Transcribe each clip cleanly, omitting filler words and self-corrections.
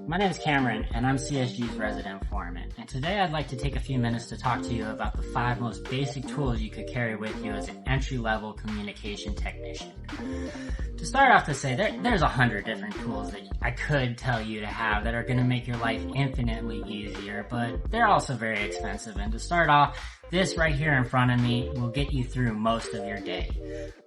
My name is Cameron, and I'm CSG's resident foreman. And today I'd like to take a few minutes to talk to you about the 5 most basic tools you could carry with you as an entry-level communication technician. To start off to say, there's 100 different tools that I could tell you to have that are going to make your life infinitely easier, but they're also very expensive. And to start off, this right here in front of me will get you through most of your day.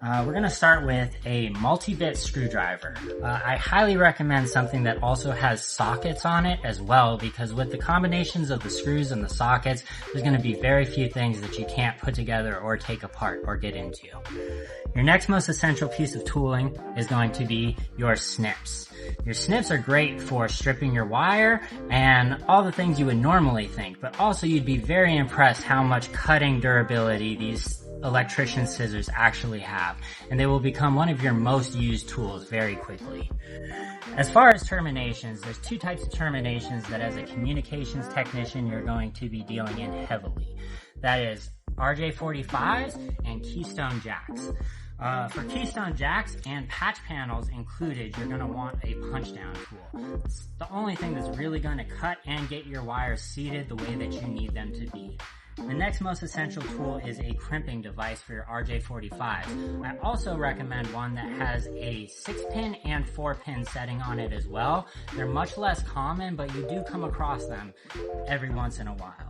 We're going to start with a multi-bit screwdriver. I highly recommend something that also has sockets on it as well, because with the combinations of the screws and the sockets, there's going to be very few things that you can't put together or take apart or get into. Your next most essential piece of tooling is going to be your snips. Your snips are great for stripping your wire and all the things you would normally think, but also you'd be very impressed how much cutting durability these electrician scissors actually have, and they will become one of your most used tools very quickly. As far as terminations, there's 2 types of terminations that as a communications technician you're going to be dealing in heavily. That is RJ45s and Keystone jacks. For Keystone jacks and patch panels included, you're going to want a punch down tool. It's the only thing that's really going to cut and get your wires seated the way that you need them to be. The next most essential tool is a crimping device for your RJ45s. I also recommend one that has a 6-pin and 4-pin setting on it as well. They're much less common, but you do come across them every once in a while.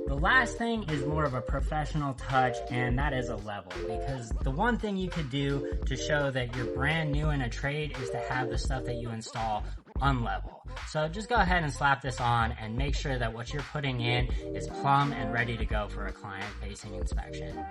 The last thing is more of a professional touch, and that is a level, because the one thing you could do to show that you're brand new in a trade is to have the stuff that you install unlevel. So just go ahead and slap this on and make sure that what you're putting in is plumb and ready to go for a client-facing inspection.